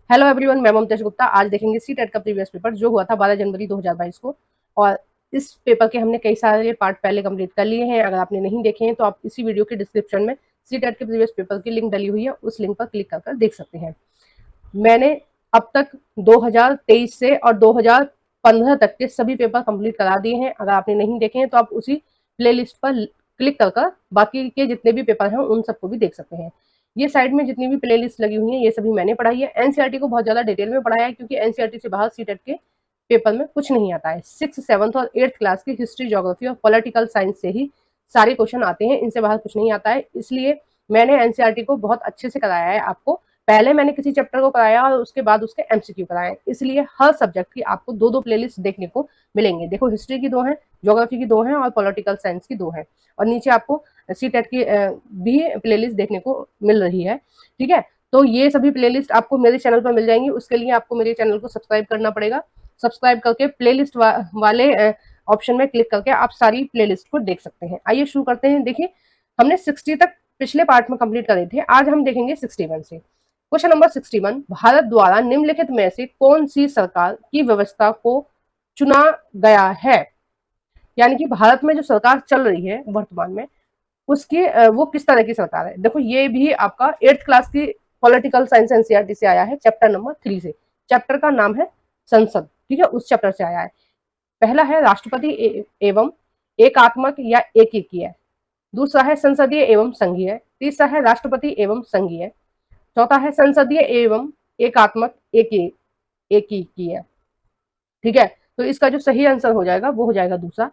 Hello everyone, मैं ममतेश गुप्ता। आज देखेंगे सी टेट का प्रीवियस पेपर जो हुआ था 12 जनवरी 2022 को। और इस पेपर के हमने कई सारे पार्ट पहले कंप्लीट कर लिए हैं। अगर आपने नहीं देखे हैं तो आप इसी वीडियो के डिस्क्रिप्शन में सी टेट के प्रीवियस पेपर की लिंक डली हुई है, उस लिंक पर क्लिक कर देख सकते हैं। मैंने अब तक 2023 से और 2015 तक के सभी पेपर कंप्लीट करा दिए हैं। अगर आपने नहीं देखे हैं तो आप उसी प्लेलिस्ट पर क्लिक कर बाकी के जितने भी पेपर हैं उन सबको भी देख सकते हैं। ये साइड में जितनी भी प्लेलिस्ट लगी हुई है ये सभी मैंने पढ़ाई है। एनसीईआरटी को बहुत ज्यादा डिटेल में पढ़ाया है क्योंकि एनसीईआरटी से बाहर सीटेट के पेपर में कुछ नहीं आता है। 6th, 7th और 8th क्लास की हिस्ट्री, ज्योग्राफी और पॉलिटिकल साइंस से ही सारे क्वेश्चन आते हैं, इनसे बाहर कुछ नहीं आता है। इसलिए मैंने एनसीईआरटी को बहुत अच्छे से कराया है। आपको पहले मैंने किसी चैप्टर को कराया और उसके बाद उसके एमसीक्यू कराए, इसलिए हर सब्जेक्ट की आपको दो दो प्लेलिस्ट देखने को मिलेंगे। देखो, हिस्ट्री की दो हैं, ज्योग्राफी की दो हैं और पॉलिटिकल साइंस की दो हैं। और नीचे आपको सीटेट की भी प्लेलिस्ट देखने को मिल रही है। ठीक है, तो ये सभी प्लेलिस्ट आपको मेरे चैनल पर मिल जाएंगी। उसके लिए आपको मेरे चैनल को सब्सक्राइब करना पड़ेगा। सब्सक्राइब करके प्लेलिस्ट वाले ऑप्शन में क्लिक करके आप सारी प्लेलिस्ट को देख सकते हैं। आइए शुरू करते हैं। देखिए, हमने 60 तक पिछले पार्ट में कंप्लीट करे थे, आज हम देखेंगे 61 से। क्वेश्चन नंबर 61, भारत द्वारा निम्नलिखित में से कौन सी सरकार की व्यवस्था को चुना गया है? यानी कि भारत में जो सरकार चल रही है वर्तमान में, उसकी वो किस तरह की सरकार है। देखो, ये भी आपका 8th क्लास की पॉलिटिकल साइंस एनसीईआरटी से आया है, चैप्टर नंबर 3 से। चैप्टर का नाम है संसद। ठीक है, उस चैप्टर से आया है। पहला है राष्ट्रपति एवं एकात्मक या एकीय। दूसरा है संसदीय एवं संघीय। तीसरा है राष्ट्रपति एवं संघीय। चौथा है संसदीय एवं एकात्मक एकीय। ठीक है, तो इसका जो सही आंसर हो जाएगा वो हो जाएगा दूसरा,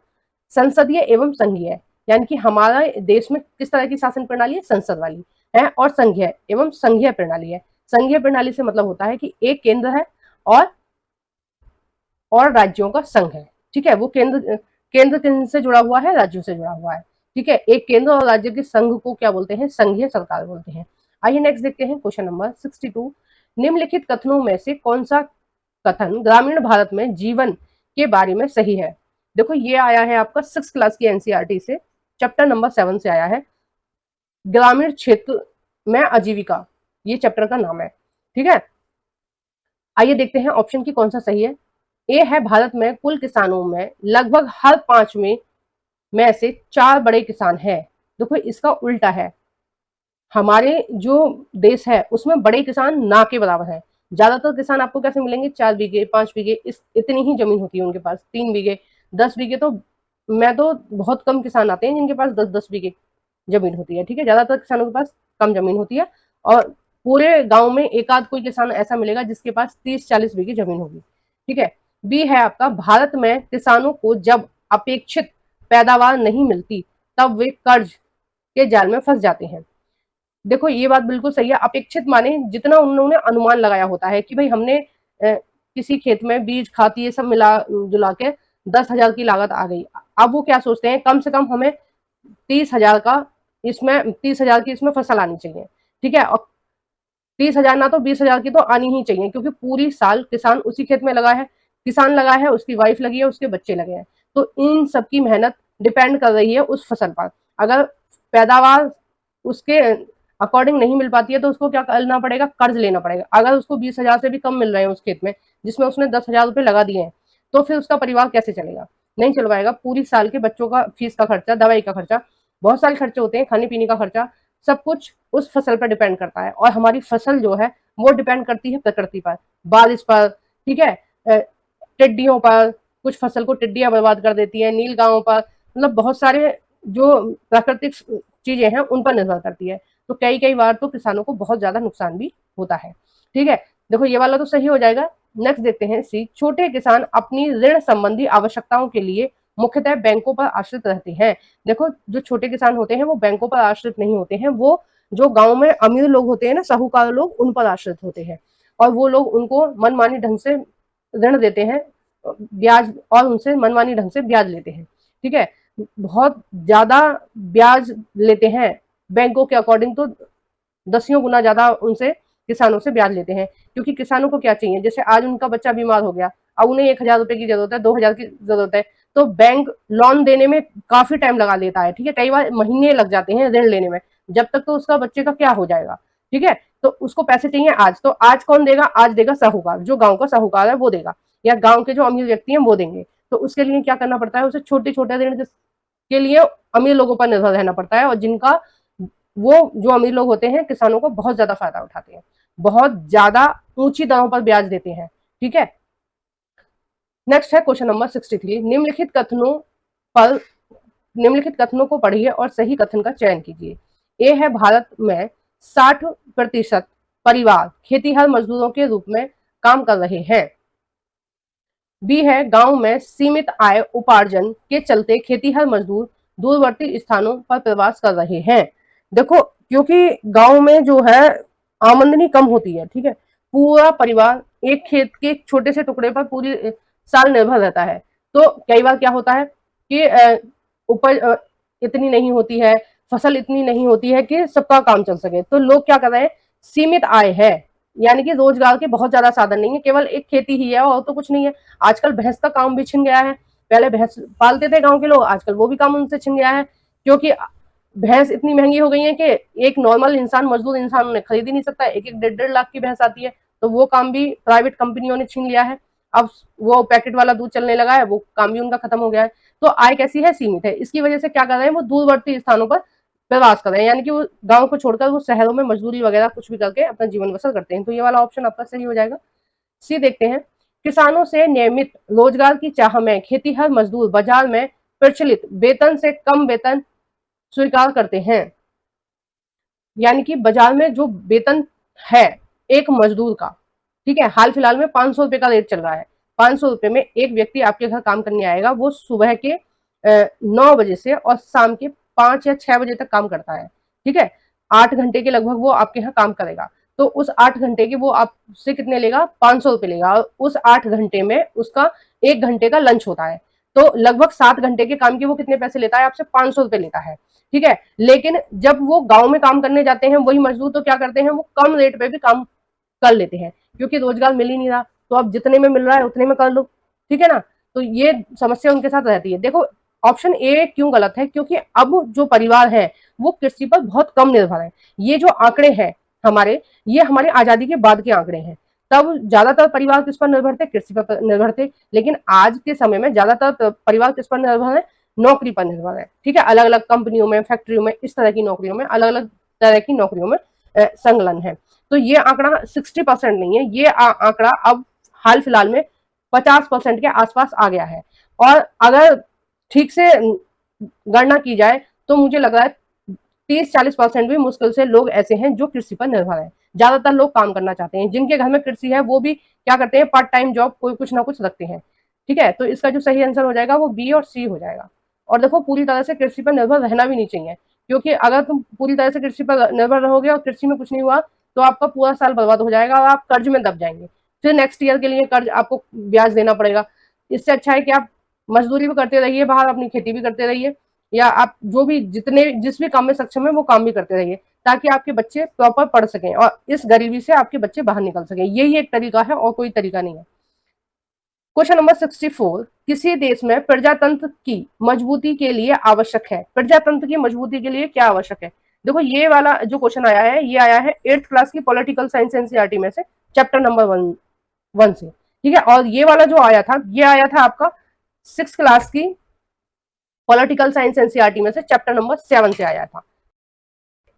संसदीय एवं संघीय। यानी कि हमारे देश में किस तरह की शासन प्रणाली है? संसद वाली है। और संघीय एवं संघीय प्रणाली है। संघीय प्रणाली से मतलब होता है कि एक केंद्र है और राज्यों का संघ है। ठीक है, वो केंद्र किनसे जुड़ा हुआ है? राज्यों से जुड़ा हुआ है। ठीक है, एक केंद्र और राज्य के संघ को क्या बोलते हैं? संघीय सरकार बोलते हैं। आइए नेक्स्ट देखते हैं क्वेश्चन नंबर 62। निम्नलिखित कथनों में से कौन सा कथन ग्रामीण भारत में जीवन के बारे में सही है? देखो, ये आया है आपका 6th क्लास की एनसीईआरटी से, चैप्टर नंबर 7 से आया है, ग्रामीण क्षेत्र में आजीविका, ये चैप्टर का नाम है। ठीक है, आइए देखते हैं ऑप्शन की कौन सा सही है। ए है, भारत में कुल किसानों में लगभग हर 5 में से 4 बड़े किसान हैं। देखो, इसका उल्टा है। हमारे जो देश है उसमें बड़े किसान ना के बराबर है। ज्यादातर किसान आपको कैसे मिलेंगे? 4 बीघे, 5 बीघे, इतनी ही जमीन होती है उनके पास। 3 बीघे, 10 बीघे, तो मैं तो बहुत कम किसान आते हैं जिनके पास 10-10 बीघे जमीन होती है। ठीक है, ज्यादातर किसानों के पास कम जमीन होती है और पूरे गांव में एक आध कोई किसान ऐसा मिलेगा जिसके पास 30-40 बीघे जमीन होगी। ठीक है, बी है आपका, भारत में किसानों को जब अपेक्षित पैदावार नहीं मिलती तब वे कर्ज के जाल में फंस जाते हैं। देखो, ये बात बिल्कुल सही है। अपेक्षित माने जितना उन्होंने अनुमान लगाया होता है कि भाई हमने किसी खेत में बीज, खाद ये सब मिला जुला के 10,000 की लागत आ गई। अब वो क्या सोचते हैं, कम से कम हमें 30,000 का इसमें 30,000 की इसमें फसल आनी चाहिए। ठीक है, और 30,000 ना तो 20,000 की तो आनी ही चाहिए, क्योंकि पूरी साल किसान उसी खेत में लगा है। किसान लगा है, उसकी वाइफ लगी है, उसके बच्चे लगे हैं, तो इन सबकी मेहनत डिपेंड कर रही है उस फसल पर। अगर पैदावार उसके अकॉर्डिंग नहीं मिल पाती है तो उसको क्या करना पड़ेगा? कर्ज लेना पड़ेगा। अगर उसको 20,000 से भी कम मिल रहे हैं उस खेत में जिसमें उसने 10,000 रुपए लगा दिए हैं, तो फिर उसका परिवार कैसे चलेगा? नहीं चल पाएगा। पूरी साल के बच्चों का फीस का खर्चा, दवाई का खर्चा, बहुत सारे खर्चे होते हैं, खाने पीने का खर्चा, सब कुछ उस फसल पर डिपेंड करता है। और हमारी फसल जो है वो डिपेंड करती है प्रकृति पर, बारिश पर। ठीक है, टिड्डियों पर, कुछ फसल को टिड्डियां बर्बाद कर देती है, नील गांवों पर, मतलब बहुत सारे जो प्राकृतिक चीजें हैं उन पर निर्भर करती है। तो कई कई बार तो किसानों को बहुत ज्यादा नुकसान भी होता है। ठीक है, देखो ये वाला तो सही हो जाएगा। नेक्स्ट देखते हैं सी, छोटे किसान अपनी ऋण संबंधी आवश्यकताओं के लिए मुख्यतः बैंकों पर आश्रित रहते हैं। देखो, जो छोटे किसान होते हैं वो बैंकों पर आश्रित नहीं होते हैं, वो जो गांव में अमीर लोग होते हैं ना, साहूकार लोग, उन पर आश्रित होते हैं। और वो लोग उनको मनमानी ढंग से ऋण देते हैं, ब्याज, और उनसे मनमानी ढंग से ब्याज लेते हैं। ठीक है, बहुत ज्यादा ब्याज लेते हैं। बैंकों के अकॉर्डिंग तो 10 गुना ज्यादा उनसे किसानों से ब्याज लेते हैं। क्योंकि किसानों को क्या चाहिए? जैसे आज उनका बच्चा बीमार हो गया, अब उन्हें 1,000 रुपए की जरूरत है, 2,000 की जरूरत है, तो बैंक लोन देने में काफी टाइम लगा लेता है। ठीक है, कई बार महीने लग जाते हैं ऋण लेने में, जब तक तो उसका बच्चे का क्या हो जाएगा। ठीक है, तो उसको पैसे चाहिए आज, तो आज कौन देगा? आज देगा साहूकार, जो गांव का साहूकार है वो देगा, या गांव के जो अमीर व्यक्ति हैं वो देंगे। तो उसके लिए क्या करना पड़ता है? उसे छोटे छोटे ऋण के लिए अमीर लोगों पर निर्भर रहना पड़ता है, और जिनका वो जो अमीर लोग होते हैं किसानों को बहुत ज्यादा फायदा उठाते हैं, बहुत ज्यादा ऊंची दरों पर ब्याज देते हैं। ठीक है, नेक्स्ट है क्वेश्चन नंबर 63। पर निम्नलिखित कथनों को पढ़िए और सही कथन का चयन कीजिए। ए है, भारत में 60% परिवार खेतीहर मजदूरों के रूप में काम कर रहे हैं। बी है, गांव में सीमित आय उपार्जन के चलते खेतीहर मजदूर दूरवर्ती स्थानों पर प्रवास कर रहे हैं। देखो, क्योंकि गांव में जो है आमदनी कम होती है, ठीक है, पूरा परिवार एक खेत के एक छोटे से टुकड़े पर पूरी साल निर्भर रहता है। तो कई बार क्या होता है कि उपज इतनी नहीं होती है, फसल इतनी नहीं होती है कि सबका काम चल सके। तो लोग क्या कर रहे हैं? सीमित आय है, यानी कि रोजगार के बहुत ज्यादा साधन नहीं है, केवल एक खेती ही है और तो कुछ नहीं है। आजकल भैंस का काम भी छिन गया है, पहले भैंस पालते थे गांव के लोग, आजकल वो भी काम उनसे छिन गया है, क्योंकि भैंस इतनी महंगी हो गई है कि एक नॉर्मल इंसान, मजदूर इंसान उन्हें खरीद ही नहीं सकता। एक एक 1.5 लाख की भैंस आती है, तो वो काम भी प्राइवेट कंपनियों ने छीन लिया है। अब वो पैकेट वाला दूध चलने लगा है, वो काम भी उनका खत्म हो गया है। तो आय कैसी है? सीमित है। इसकी वजह से क्या कर रहे हैं? वो दूरवर्ती स्थानों पर प्रवास कर रहे हैं, यानी कि वो गांव को छोड़कर वो शहरों में मजदूरी वगैरह कुछ भी करके अपना जीवन बसर करते हैं। तो ये वाला ऑप्शन आपका सही हो जाएगा। सी देखते हैं, किसानों से नियमित रोजगार की चाह में खेतीहर मजदूर बाजार में प्रचलित वेतन से कम वेतन स्वीकार करते हैं। यानी कि बाजार में जो वेतन है एक मजदूर का, ठीक है, हाल फिलहाल में 500 रुपए का रेट चल रहा है। 500 रुपए में एक व्यक्ति आपके घर काम करने आएगा, वो सुबह के 9 बजे से और शाम के 5 या 6 बजे तक काम करता है। ठीक है, 8 घंटे के लगभग वो आपके यहाँ काम करेगा। तो उस 8 घंटे के वो आपसे कितने लेगा? 500 रुपए लेगा, और उस 8 घंटे में उसका 1 घंटे का लंच होता है। तो लगभग 7 घंटे के काम के वो कितने पैसे लेता है? आपसे 500 रुपए लेता है। ठीक है, लेकिन जब वो गांव में काम करने जाते हैं वही मजदूर, तो क्या करते हैं? वो कम रेट पे भी काम कर लेते हैं, क्योंकि रोजगार मिल ही नहीं रहा। तो अब जितने में मिल रहा है उतने में कर लो, ठीक है ना। तो ये समस्या उनके साथ रहती है। देखो, ऑप्शन ए क्यों गलत है? क्योंकि अब जो परिवार है वो कृषि पर बहुत कम निर्भर है। ये जो आंकड़े हैं हमारे, ये हमारे आजादी के बाद के आंकड़े हैं। तब ज्यादातर परिवार किस पर निर्भर थे? कृषि पर निर्भर थे। लेकिन आज के समय में ज्यादातर परिवार किस पर निर्भर है? नौकरी पर निर्भर है। ठीक है, अलग अलग कंपनियों में, फैक्ट्रियों में, इस तरह की नौकरियों में, अलग अलग तरह की नौकरियों में संलग्न है। तो ये आंकड़ा 60% नहीं है, ये आंकड़ा अब हाल फिलहाल में 50% के आसपास आ गया है। और अगर ठीक से गणना की जाए तो मुझे लग रहा है 30-40% भी मुश्किल से लोग ऐसे हैं जो कृषि पर निर्भर है। ज्यादातर लोग काम करना चाहते हैं, जिनके घर में कृषि है वो भी क्या करते हैं? पार्ट टाइम जॉब कोई कुछ ना कुछ रखते हैं। ठीक है, तो इसका जो सही आंसर हो जाएगा वो बी और सी हो जाएगा। और देखो, पूरी तरह से कृषि पर निर्भर रहना भी नहीं चाहिए, क्योंकि अगर तुम पूरी तरह से कृषि पर निर्भर रहोगे और कृषि में कुछ नहीं हुआ तो आपका पूरा साल बर्बाद हो जाएगा और आप कर्ज में दब जाएंगे। फिर नेक्स्ट ईयर के लिए कर्ज आपको ब्याज देना पड़ेगा। इससे अच्छा है कि आप मजदूरी भी करते रहिए बाहर, अपनी खेती भी करते रहिए, या आप जो भी जिस भी काम में सक्षम है वो काम भी करते रहिए, ताकि आपके बच्चे प्रॉपर पढ़ सकें और इस गरीबी से आपके बच्चे बाहर निकल सकें। यही एक तरीका है और कोई तरीका नहीं है। क्वेश्चन नंबर 64, किसी देश में प्रजातंत्र की मजबूती के लिए आवश्यक है? प्रजातंत्र की मजबूती के लिए क्या आवश्यक है? देखो, ये वाला जो क्वेश्चन आया है ये आया है 8th क्लास की पॉलिटिकल साइंस एनसीईआरटी में से, चैप्टर नंबर 1 से। ठीक है, और ये वाला जो आया था ये आया था आपका 6th क्लास की पॉलिटिकल साइंस एनसीईआरटी में से, चैप्टर नंबर 7 से आया था।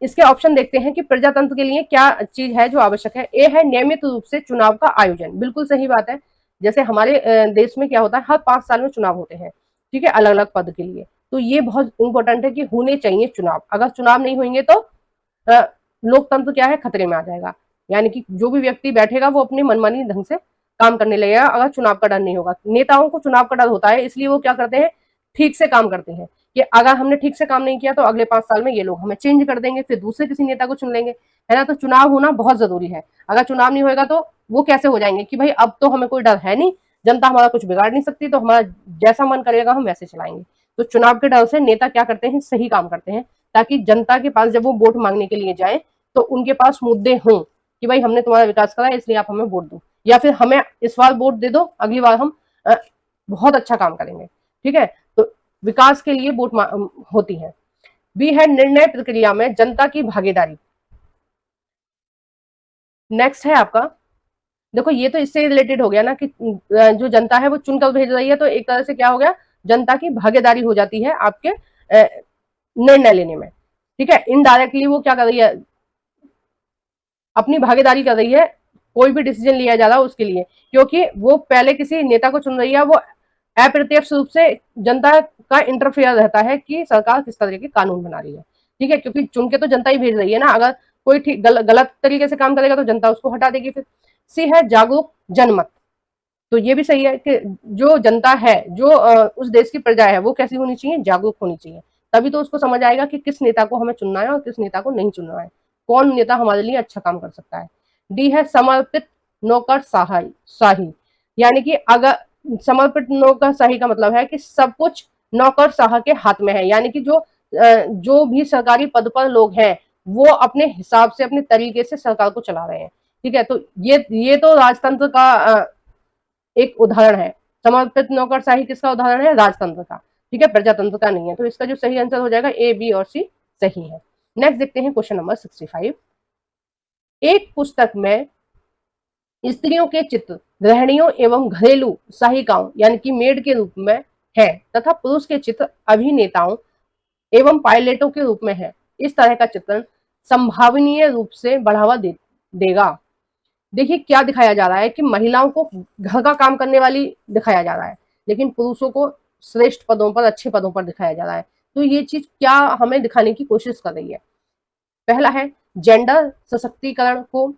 इसके ऑप्शन देखते हैं कि प्रजातंत्र के लिए क्या चीज है जो आवश्यक है। ए है, नियमित रूप से चुनाव का आयोजन। बिल्कुल सही बात है। जैसे हमारे देश में क्या होता है, हर 5 साल में चुनाव होते हैं, ठीक है, अलग अलग पद के लिए। तो ये बहुत इंपॉर्टेंट है कि होने चाहिए चुनाव। अगर चुनाव नहीं होंगे तो लोकतंत्र क्या है? खतरे में आ जाएगा। यानी कि जो भी व्यक्ति बैठेगा वो अपनी मनमानी ढंग से काम करने लगेगा अगर चुनाव का डर नहीं होगा। नेताओं को चुनाव का डर होता है, इसलिए वो क्या करते हैं? ठीक से काम करते हैं, कि अगर हमने ठीक से काम नहीं किया तो अगले 5 साल में ये लोग हमें चेंज कर देंगे, फिर दूसरे किसी नेता को चुन लेंगे, है ना। तो चुनाव होना बहुत जरूरी है। अगर चुनाव नहीं होगा तो वो कैसे हो जाएंगे कि भाई अब तो हमें कोई डर है नहीं, जनता हमारा कुछ बिगाड़ नहीं सकती, तो हमारा जैसा मन करेगा हम वैसे चलाएंगे। तो चुनाव के डर से नेता क्या करते हैं? सही काम करते हैं, ताकि जनता के पास जब वो वोट मांगने के लिए जाए तो उनके पास मुद्दे हों कि भाई हमने तुम्हारा विकास करा है इसलिए आप हमें वोट दो, या फिर हमें इस बार वोट दे दो, अगली बार हम बहुत अच्छा काम करेंगे। ठीक है, तो विकास के लिए वोट होती है। बी है, निर्णय प्रक्रिया में जनता की भागीदारी। नेक्स्ट है आपका, देखो ये तो इससे रिलेटेड हो गया ना कि जो जनता है वो चुनकर भेज रही है, तो एक तरह से क्या हो गया, जनता की भागीदारी हो जाती है आपके निर्णय लेने में। ठीक है, इनडायरेक्टली वो क्या कर रही है, अपनी भागीदारी कर रही है, कोई भी डिसीजन लिया जा रहा है उसके लिए, क्योंकि वो पहले किसी नेता को चुन रही है, वो अप्रत्यक्ष रूप से जनता का इंटरफेयर रहता है कि सरकार किस तरह के कानून बना रही है। ठीक है, क्योंकि चुन के तो जनता ही भेज रही है ना, अगर कोई ठीक गलत तरीके से काम करेगा तो जनता उसको हटा देगी फिर। सी है जागरूक जनमत, तो ये भी सही है कि जो जनता है, जो उस देश की प्रजा है, वो कैसी होनी चाहिए, जागरूक होनी चाहिए, तभी तो उसको समझ आएगा कि किस नेता को हमें चुनना है और किस नेता को नहीं चुनना है, कौन नेता हमारे लिए अच्छा काम कर सकता है। डी है समर्पित नौकर शाही, यानी कि अगर समर्पित नौकर शाही का मतलब है कि सब कुछ नौकर शाह के हाथ में है, यानी कि जो भी सरकारी पद पर लोग हैं वो अपने हिसाब से अपने तरीके से सरकार को चला रहे हैं। ठीक है, तो ये तो राजतंत्र का एक उदाहरण है। समर्पित नौकरशाही किसका उदाहरण है, राजतंत्र का। ठीक है, प्रजातंत्र का नहीं है, तो इसका जो सही आंसर हो जाएगा ए, बी और सी सही है। नेक्स्ट देखते हैं क्वेश्चन नंबर 65। एक पुस्तक में स्त्रियों के चित्र गृहिणियों एवं घरेलू सहायिकाओं यानी कि मेड के रूप में है तथा पुरुष के चित्र अभिनेताओं एवं पायलटों के रूप में है। इस तरह का चित्रण संभावनीय रूप से बढ़ावा देगा। देखिए क्या दिखाया जा रहा है कि महिलाओं को घर का काम करने वाली दिखाया जा रहा है, लेकिन पुरुषों को श्रेष्ठ पदों पर, अच्छे पदों पर दिखाया जा रहा है। तो ये चीज क्या हमें दिखाने की कोशिश कर रही है, पहला है जेंडर सशक्तिकरण को,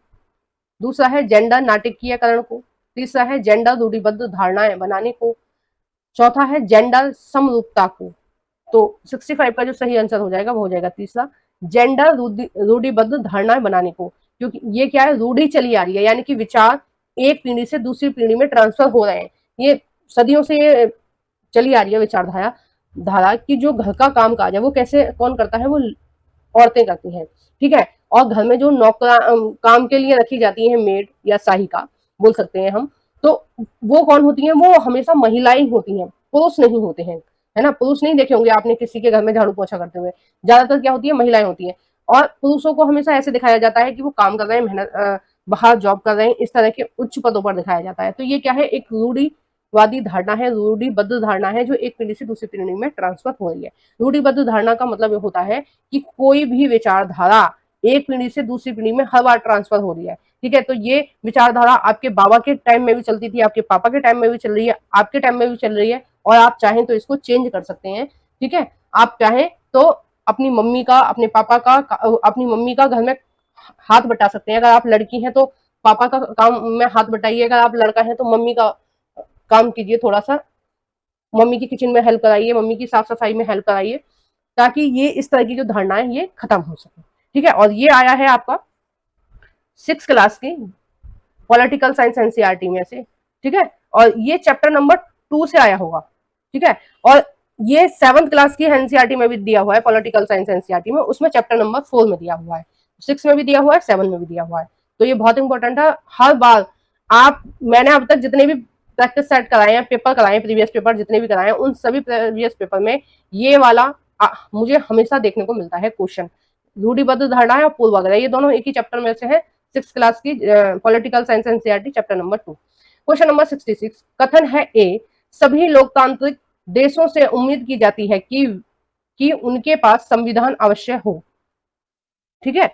दूसरा है जेंडर नाटकीयकरण को, तीसरा है जेंडर रूढ़िबद्ध धारणाएं बनाने को, चौथा है जेंडर समरूपता को। तो 65 का जो सही आंसर हो जाएगा वो हो जाएगा तीसरा, जेंडर रूढ़िबद्ध धारणाएं बनाने को, क्योंकि ये क्या है, रूढ़ी चली आ रही है, यानी कि विचार एक पीढ़ी से दूसरी पीढ़ी में ट्रांसफर हो रहे हैं। ये सदियों से ये चली आ रही है विचारधारा धारा कि जो घर का काम काज है वो कैसे कौन करता है, वो औरतें करती हैं। ठीक है, और घर में जो नौकरा काम के लिए रखी जाती है, मेड या सहायिका बोल सकते हैं हम, तो वो कौन होती हैं, वो हमेशा महिलाएं होती हैं, पुरुष नहीं होते हैं। है ना, पुरुष नहीं देखे होंगे आपने किसी के घर में झाड़ू पोछा करते हुए, ज्यादातर क्या होती है, महिलाएं होती हैं। और पुरुषों को हमेशा ऐसे दिखाया जाता है कि वो काम कर रहे हैं, मेहनत बाहर जॉब कर रहे हैं, इस तरह के उच्च पदों पर दिखाया जाता है। तो ये क्या है, एक रूढ़िवादी धारणा है, रूढ़िबद्ध धारणा है जो एक पीढ़ी से दूसरी पीढ़ी में ट्रांसफर हो रही है। रूढ़िबद्ध धारणा का मतलब ये होता है कि कोई भी विचारधारा एक पीढ़ी से दूसरी पीढ़ी में हर बार ट्रांसफर हो रही है। ठीक है, तो ये विचारधारा आपके बाबा के टाइम में भी चलती थी, आपके पापा के टाइम में भी चल रही है, आपके टाइम में भी चल रही है, और आप चाहें तो इसको चेंज कर सकते हैं। ठीक है, आप चाहें तो अपनी मम्मी का, अपने पापा का, अपनी मम्मी का घर में हाथ बटा सकते हैं। अगर आप लड़की हैं तो पापा का काम में हाथ बटाइए, अगर आप लड़का है तो मम्मी का काम कीजिए, थोड़ा सा मम्मी की किचन में हेल्प कराइए, मम्मी की साफ सफाई में हेल्प कराइए, ताकि ये इस तरह की जो धारणाएं ये खत्म हो सके। ठीक है, और ये आया है आपका 6 क्लास की पॉलिटिकल साइंस एनसीईआरटी में से। ठीक है, और ये चैप्टर नंबर 2 से आया होगा। ठीक है, और ये 7th क्लास की एनसीईआरटी में भी दिया हुआ है, पॉलिटिकल साइंस एनसीईआरटी में, उसमें चैप्टर नंबर 4 में दिया हुआ है, 6 में भी दिया हुआ है, 7 में भी दिया हुआ है। तो ये बहुत इंपॉर्टेंट है। हर बार मैंने अब तक जितने भी प्रैक्टिस सेट कराए हैं, पेपर कराए हैं, प्रीवियस पेपर जितने भी कराए हैं, उन सभी प्रीवियस पेपर में ये वाला मुझे हमेशा देखने को मिलता है क्वेश्चन। रूढ़िबद्ध धारणा है और पूर्वाग्रह, ये दोनों एक ही चैप्टर में से है, 6 क्लास की political science NCERT chapter number 2। Question number 66, कथन है ए, सभी लोकतांत्रिक देशों से उम्मीद की जाती है कि उनके पास संविधान अवश्य हो। ठीक है,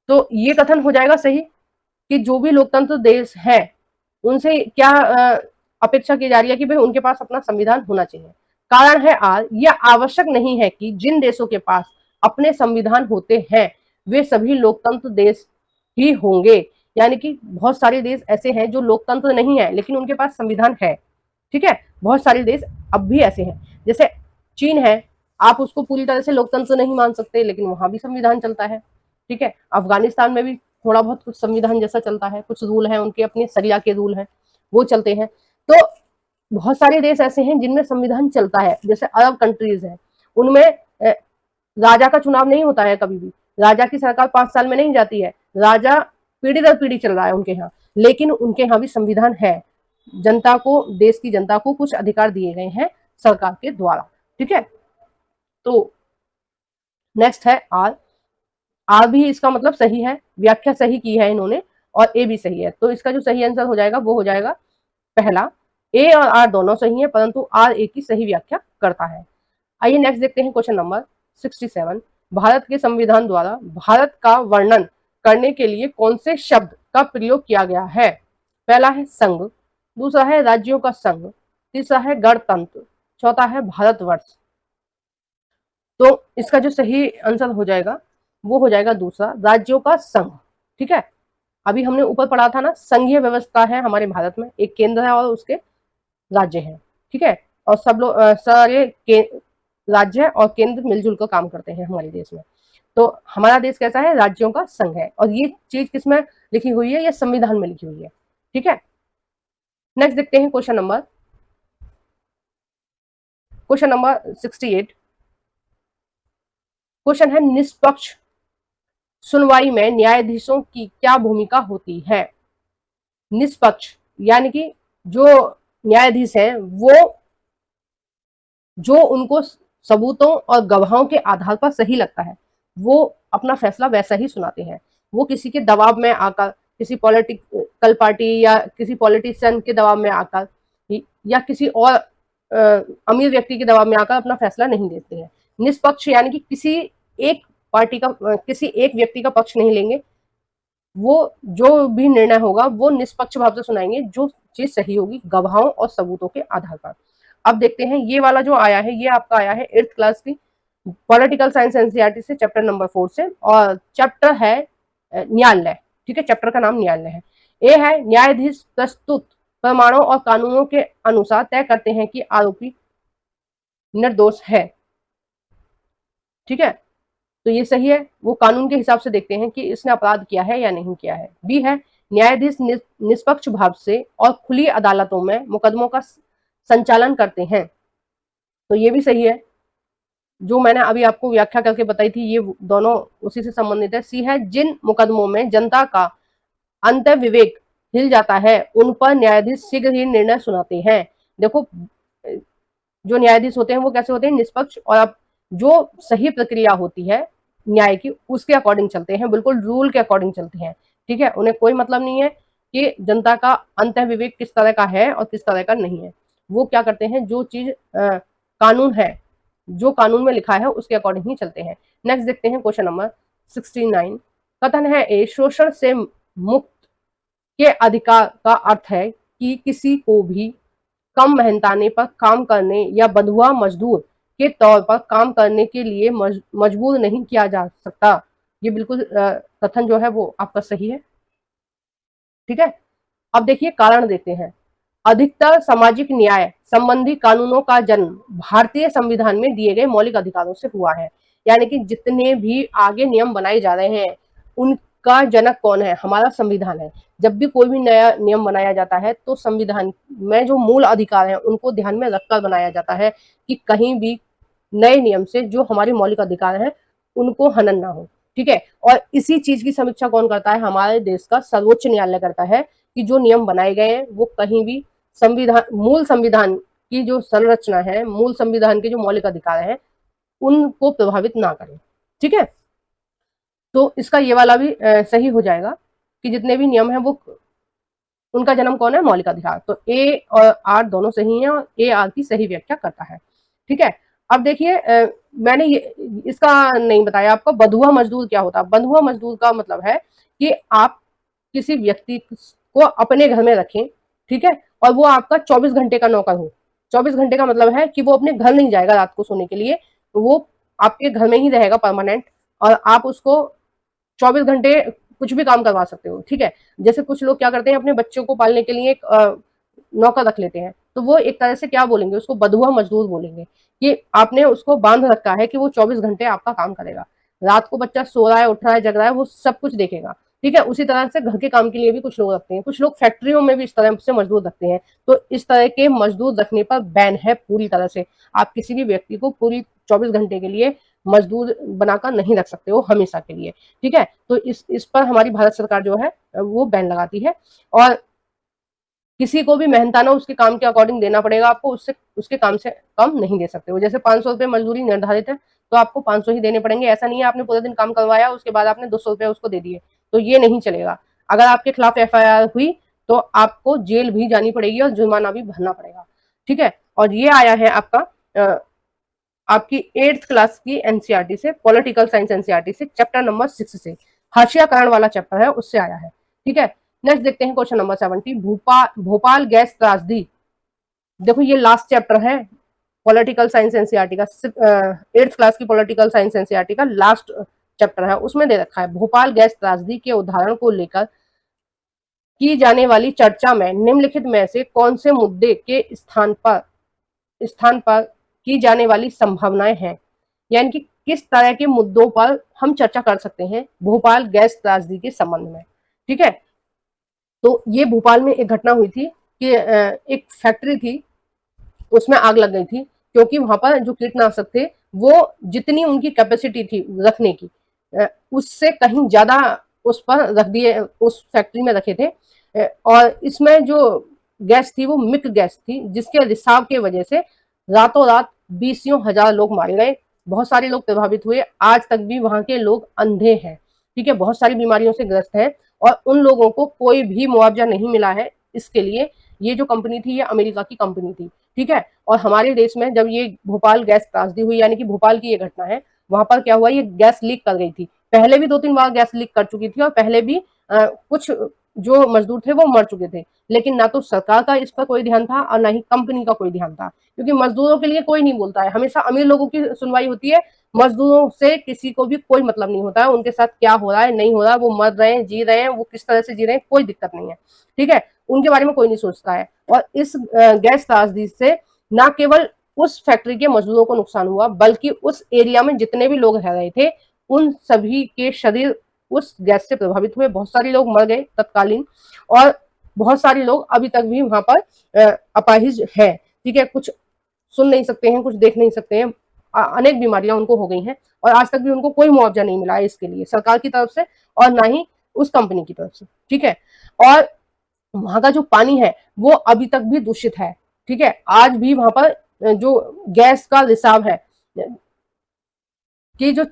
तो ये कथन हो जाएगा सही कि जो भी लोकतंत्र देश है उनसे क्या अपेक्षा की जा रही है कि भाई उनके पास अपना संविधान होना चाहिए। कारण है आर, यह आवश्यक नहीं है कि जिन देशों के पास अपने संविधान होते हैं वे सभी लोकतंत्र देश ही होंगे, यानी कि बहुत सारे देश ऐसे हैं जो लोकतंत्र नहीं है लेकिन उनके पास संविधान है। ठीक है, बहुत सारे देश अब भी ऐसे हैं, जैसे चीन है, आप उसको पूरी तरह से लोकतंत्र नहीं मान सकते लेकिन वहां भी संविधान चलता है। ठीक है, अफगानिस्तान में भी थोड़ा बहुत कुछ संविधान जैसा चलता है, कुछ रूल है उनके अपने शरिया के रूल हैं वो चलते हैं। तो बहुत सारे देश ऐसे हैं जिनमें संविधान चलता है, जैसे अरब कंट्रीज है, उनमें राजा का चुनाव नहीं होता है कभी भी, राजा की सरकार 5 साल में नहीं जाती है, राजा पीढ़ी दर पीढ़ी चल रहा है उनके यहाँ, लेकिन उनके यहाँ भी संविधान है, जनता को, देश की जनता को कुछ अधिकार दिए गए हैं सरकार के द्वारा। ठीक है, तो नेक्स्ट है आर, आर भी इसका मतलब सही है, व्याख्या सही की है इन्होंने, और ए भी सही है। तो इसका जो सही आंसर हो जाएगा वो हो जाएगा पहला, ए और आर दोनों सही है, परंतु आर ए की सही व्याख्या करता है। आइए नेक्स्ट देखते हैं क्वेश्चन नंबर 67। भारत के संविधान द्वारा भारत का वर्णन करने के लिए कौन से शब्द का प्रयोग किया गया है? पहला है संघ, दूसरा है राज्यों का संघ, तीसरा है गणतंत्र, चौथा है भारतवर्ष। तो इसका जो सही आंसर हो जाएगा वो हो जाएगा दूसरा, राज्यों का संघ। ठीक है, अभी हमने ऊपर पढ़ा था ना, संघीय व्यवस्था है हमारे भारत में, एक केंद्र है और उसके राज्य हैं। ठीक है, और सब लोग सारे राज्य और केंद्र मिलजुल कर काम करते हैं हमारे देश में। तो हमारा देश कैसा है? राज्यों का संघ है। और ये चीज किसमें लिखी हुई है? ये संविधान में लिखी हुई है। ठीक है, नेक्स्ट देखते हैं क्वेश्चन नंबर 68। क्वेश्चन है, निष्पक्ष सुनवाई में न्यायाधीशों की क्या भूमिका होती है? निष्पक्ष यानी कि जो न्यायाधीश हैं वो जो उनको सबूतों और गवाहों के आधार पर सही लगता है वो अपना फैसला वैसा ही सुनाते हैं। वो किसी के दबाव में आकर, किसी पॉलिटिकल पार्टी या किसी पॉलिटिशियन के दबाव में आकर या किसी और अमीर व्यक्ति के दबाव में आकर अपना फैसला नहीं देते हैं। निष्पक्ष यानी कि किसी एक पार्टी का, किसी एक व्यक्ति का पक्ष नहीं लेंगे। वो जो भी निर्णय होगा वो निष्पक्ष भाव से सुनाएंगे, जो चीज सही होगी गवाहों और सबूतों के आधार पर। अब देखते हैं ये वाला जो आया है, ये आपका आया है 8th क्लास की पॉलिटिकल साइंस एनसीईआरटी से, चैप्टर नंबर 4 से, और चैप्टर है न्यायालय। ठीक है, चैप्टर का नाम न्यायालय है। ए है, न्यायाधीश प्रस्तुत प्रमाणों और कानूनों के अनुसार तय करते हैं कि आरोपी निर्दोष है। ठीक है, तो ये सही है, वो कानून के हिसाब से देखते हैं कि इसने अपराध किया है या नहीं किया है। बी है, न्यायाधीश निष्पक्ष भाव से और खुली अदालतों में मुकदमों का संचालन करते हैं। तो ये भी सही है, जो मैंने अभी आपको व्याख्या करके बताई थी ये दोनों उसी से संबंधित है। सी है, जिन मुकदमों में जनता का अंत विवेक हिल जाता है उन पर न्यायाधीश शीघ्र ही निर्णय सुनाते हैं। देखो, जो न्यायाधीश होते हैं वो कैसे होते हैं? निष्पक्ष, और अब जो सही प्रक्रिया होती है न्याय की उसके अकॉर्डिंग चलते हैं, बिल्कुल रूल के अकॉर्डिंग चलते हैं। ठीक है, उन्हें कोई मतलब नहीं है कि जनता का अंत विवेक किस तरह का है और किस तरह का नहीं है। वो क्या करते हैं, जो चीज कानून है, जो कानून में लिखा है उसके अकॉर्डिंग ही चलते हैं। नेक्स्ट देखते हैं क्वेश्चन नंबर 69। कथन है, ए शोषण से मुक्त के अधिकार का अर्थ है कि किसी को भी कम मेहनताने पर काम करने या बंधुआ मजदूर के तौर पर काम करने के लिए मजबूर नहीं किया जा सकता। ये बिल्कुल कथन जो है वो आपका सही है। ठीक है, अब देखिए कारण देते हैं। अधिकतर सामाजिक न्याय संबंधी कानूनों का जन्म भारतीय संविधान में दिए गए मौलिक अधिकारों से हुआ है। यानी कि जितने भी आगे नियम बनाए जा रहे हैं उनका जनक कौन है? हमारा संविधान है। जब भी कोई भी नया नियम बनाया जाता है तो संविधान में जो मूल अधिकार हैं उनको ध्यान में रखकर बनाया जाता है कि कहीं भी नए नियम से जो हमारे मौलिक अधिकार हैं उनको हनन ना हो। ठीक है, और इसी चीज की समीक्षा कौन करता है? हमारे देश का सर्वोच्च न्यायालय करता है कि जो नियम बनाए गए हैं वो कहीं भी मूल संविधान की जो संरचना है, मूल संविधान के जो मौलिक अधिकार है उनको प्रभावित ना करें। ठीक है, तो इसका ये वाला भी सही हो जाएगा कि जितने भी नियम है वो उनका जन्म कौन है? मौलिक अधिकार। तो ए और आर दोनों सही हैं और ए आर की सही व्याख्या करता है। ठीक है, अब देखिए मैंने ये इसका नहीं बताया आपको, बंधुआ मजदूर क्या होता है? बंधुआ मजदूर का मतलब है कि आप किसी व्यक्ति को अपने घर में रखें, ठीक है, और वो आपका 24 घंटे का नौकर हो। 24 घंटे का मतलब है कि वो अपने घर नहीं जाएगा रात को सोने के लिए, वो आपके घर में ही रहेगा परमानेंट, और आप उसको 24 घंटे कुछ भी काम करवा सकते हो। ठीक है, जैसे कुछ लोग क्या करते हैं, अपने बच्चों को पालने के लिए एक नौकर रख लेते हैं, तो वो एक तरह से क्या बोलेंगे, उसको बंधुआ मजदूर बोलेंगे कि आपने उसको बांध रखा है कि वो 24 घंटे आपका काम करेगा। रात को बच्चा सो रहा है, उठ रहा है, जग रहा है, वो सब कुछ देखेगा। ठीक है, उसी तरह से घर के काम के लिए भी कुछ लोग रखते हैं, कुछ लोग फैक्ट्रियों में भी इस तरह से मजदूर रखते हैं। तो इस तरह के मजदूर रखने पर बैन है पूरी तरह से। आप किसी भी व्यक्ति को पूरी 24 घंटे के लिए मजदूर बनाकर नहीं रख सकते हो हमेशा के लिए। ठीक है, तो इस पर हमारी भारत सरकार जो है वो बैन लगाती है, और किसी को भी मेहनताना उसके काम के अकॉर्डिंग देना पड़ेगा आपको, उससे उसके काम से कम नहीं दे सकते हो। जैसे 500 रुपये मजदूरी निर्धारित है तो आपको 500 ही देने पड़ेंगे। ऐसा नहीं है आपने पूरे दिन काम करवाया उसके बाद आपने 200 रुपये उसको दे दिए, तो ये नहीं चलेगा। अगर आपके खिलाफ FIR हुई तो आपको जेल भी जानी पड़ेगी और जुर्माना भी भरना पड़ेगा, ठीक है। और ये आया है आपका आपकी 8th क्लास की NCERT से, पॉलिटिकल साइंस NCERT से, चैप्टर नंबर 6 से, हाशियाकरण वाला चैप्टर है, उससे आया है, ठीक है। नेक्स्ट देखते हैं क्वेश्चन नंबर 70, भोपाल गैस त्रासदी। देखो ये लास्ट चैप्टर है पॉलिटिकल साइंस NCERT का, 8th क्लास की पॉलिटिकल साइंस NCERT का लास्ट चैप्टर है, उसमें दे रखा है भोपाल गैस त्रासदी के उदाहरण को लेकर की जाने वाली चर्चा में निम्नलिखित में से कौन से मुद्दे के स्थान पर की जाने वाली संभावनाएं हैं, यानी कि किस तरह के मुद्दों पर हम चर्चा कर सकते हैं भोपाल गैस त्रासदी के संबंध में, ठीक है। तो ये भोपाल में एक घटना हुई थी कि एक फैक्ट्री थी, उसमें आग लग गई थी, क्योंकि वहां पर जो कीटनाशक थे वो जितनी उनकी कैपेसिटी थी रखने की उससे कहीं ज्यादा उस पर रख दिए, उस फैक्ट्री में रखे थे। और इसमें जो गैस थी वो मिक गैस थी, जिसके रिसाव के वजह से रातों रात 20,000 लोग मारे गए, बहुत सारे लोग प्रभावित हुए। आज तक भी वहां के लोग अंधे हैं, ठीक है, बहुत सारी बीमारियों से ग्रस्त हैं, और उन लोगों को कोई भी मुआवजा नहीं मिला है इसके लिए। ये जो कंपनी थी ये अमेरिका की कंपनी थी, ठीक है। और हमारे देश में जब ये भोपाल गैस त्रासदी हुई, यानी कि भोपाल की ये घटना है, वहां पर क्या हुआ, ये गैस लीक कर गई थी। पहले भी 2-3 बार गैस लीक कर चुकी थी, और पहले भी कुछ जो मजदूर थे वो मर चुके थे, लेकिन ना तो सरकार का इस पर कोई ध्यान था और ना ही कंपनी का कोई ध्यान था, क्योंकि मजदूरों के लिए कोई नहीं बोलता है, हमेशा अमीर लोगों की सुनवाई होती है, मजदूरों से किसी को भी कोई मतलब नहीं होता है, उनके साथ क्या हो रहा है नहीं हो रहा है, वो मर रहे हैं जी रहे हैं, वो किस तरह से जी रहे हैं, कोई दिक्कत नहीं है, ठीक है, उनके बारे में कोई नहीं सोचता है। और इस गैस त्रासदी से न केवल उस फैक्ट्री के मजदूरों को नुकसान हुआ, बल्कि उस एरिया में जितने भी लोग रह रहे थे उन सभी के शरीर उस गैस से प्रभावित हुए, बहुत सारे लोग मर गए तत्कालीन, और बहुत सारे लोग अभी तक भी वहां पर अपाहिज है, ठीक है, कुछ सुन नहीं सकते हैं, कुछ देख नहीं सकते हैं, अनेक बीमारियां उनको हो गई हैं, और आज तक भी उनको कोई मुआवजा नहीं मिला है इसके लिए सरकार की तरफ से और ना ही उस कंपनी की तरफ से, ठीक है। और वहां का जो पानी है वो अभी तक भी दूषित है, ठीक है, आज भी वहां पर जो गैस का रिसाव है कि जो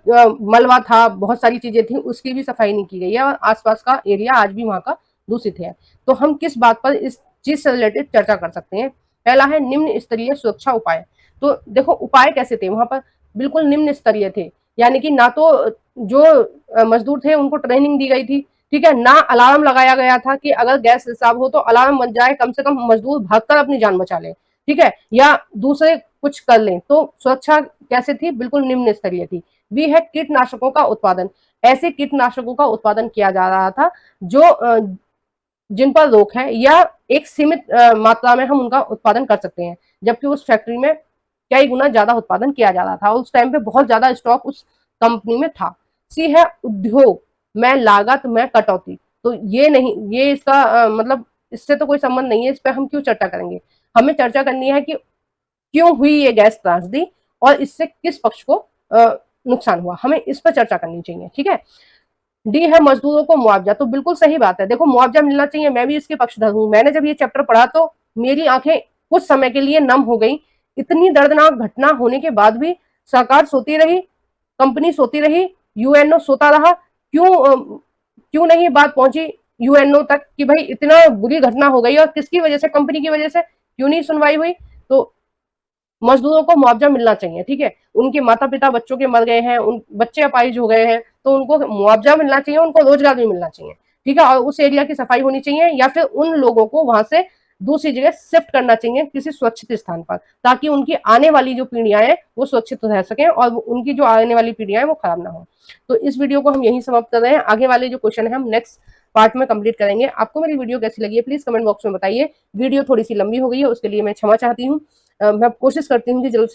मलबा था, बहुत सारी चीजें थी, उसकी भी सफाई नहीं की गई है, और आसपास का एरिया आज भी वहां का दूषित है। तो हम किस बात पर इस चीज से रिलेटेड चर्चा कर सकते हैं? पहला है निम्न स्तरीय सुरक्षा उपाय। तो देखो उपाय कैसे थे वहां पर, बिल्कुल निम्न स्तरीय थे, यानी कि ना तो जो मजदूर थे उनको ट्रेनिंग दी गई थी, ठीक है, ना अलार्म लगाया गया था कि अगर गैस रिसाव हो तो अलार्म बज जाए, कम से कम मजदूर भागकर अपनी जान बचा ले, ठीक है, या दूसरे कुछ कर लें। तो सुरक्षा कैसे थी? बिल्कुल निम्न स्तरीय थी। भी है कीटनाशकों का उत्पादन। ऐसे कीटनाशकों का उत्पादन किया जा रहा था जो जिन पर रोक है, या एक सीमित मात्रा में हम उनका उत्पादन कर सकते हैं, जबकि उस फैक्ट्री में कई गुना ज्यादा उत्पादन किया जा रहा था, उस टाइम पे बहुत ज्यादा स्टॉक उस कंपनी में था। सी है उद्योग में लागत में कटौती। तो ये नहीं, ये इसका मतलब इससे तो कोई संबंध नहीं है, इस पर हम क्यों चर्चा करेंगे? हमें चर्चा करनी है कि क्यों हुई ये गैस त्रासदी और इससे किस पक्ष को नुकसान हुआ, हमें इस पर चर्चा करनी चाहिए, ठीक है। डी है मजदूरों को मुआवजा। तो बिल्कुल सही बात है, देखो मुआवजा मिलना चाहिए, मैं भी इसके पक्षधर हूँ। मैंने जब ये चैप्टर पढ़ा तो मेरी आंखें कुछ समय के लिए नम हो गई। इतनी दर्दनाक घटना होने के बाद भी सरकार सोती रही, कंपनी सोती रही, यूएनओ सोता रहा। क्यों नहीं बात पहुंची यूएनओ तक कि भाई इतना बुरी घटना हो गई और किसकी वजह से? कंपनी की वजह से। क्यों नहीं सुनवाई हुई? तो मजदूरों को मुआवजा मिलना चाहिए, ठीक है, उनके माता पिता बच्चों के मर गए हैं, उन बच्चे अपाहिज हो गए हैं, तो उनको मुआवजा मिलना चाहिए, उनको रोजगार भी मिलना चाहिए, ठीक है, और उस एरिया की सफाई होनी चाहिए, या फिर उन लोगों को वहां से दूसरी जगह शिफ्ट करना चाहिए किसी सुरक्षित स्थान पर, ताकि उनकी आने वाली जो पीढ़ियां हैं वो सुरक्षित रह सकें और उनकी जो आने वाली पीढ़ियां हैं वो खराब ना हो। तो इस वीडियो को हम यही समाप्त कर रहे हैं। आगे वाले जो क्वेश्चन है हम नेक्स्ट पार्ट में कंप्लीट करेंगे। आपको मेरी वीडियो कैसी लगी है प्लीज कमेंट बॉक्स में बताइए। वीडियो थोड़ी सी लंबी हो गई है, उसके लिए मैं क्षमा चाहती हूँ। मैं कोशिश करती हूँ कि जल्द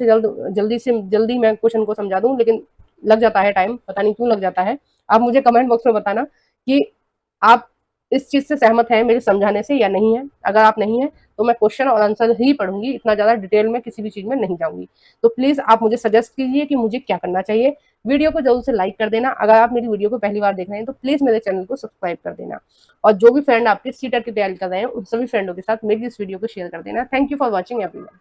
से जल्दी मैं क्वेश्चन को समझा दूं, लेकिन लग जाता है टाइम, पता नहीं क्यों लग जाता है। आप मुझे कमेंट बॉक्स में बताना कि आप इस चीज से सहमत हैं मेरे समझाने से या नहीं है। अगर आप नहीं है तो मैं क्वेश्चन और आंसर ही पढ़ूंगी, इतना ज्यादा डिटेल में किसी भी चीज में नहीं जाऊंगी। तो प्लीज आप मुझे सजेस्ट कीजिए कि मुझे क्या करना चाहिए। वीडियो को जरूर से लाइक कर देना। अगर आप मेरी वीडियो को पहली बार देख रहे हैं तो प्लीज मेरे चैनल को सब्सक्राइब कर देना, और जो भी फ्रेंड आपके सीटर की तैयारी कर रहे हैं उन सभी फ्रेंडों के साथ मेरी इस वीडियो को शेयर कर देना। Thank you for watching everyone.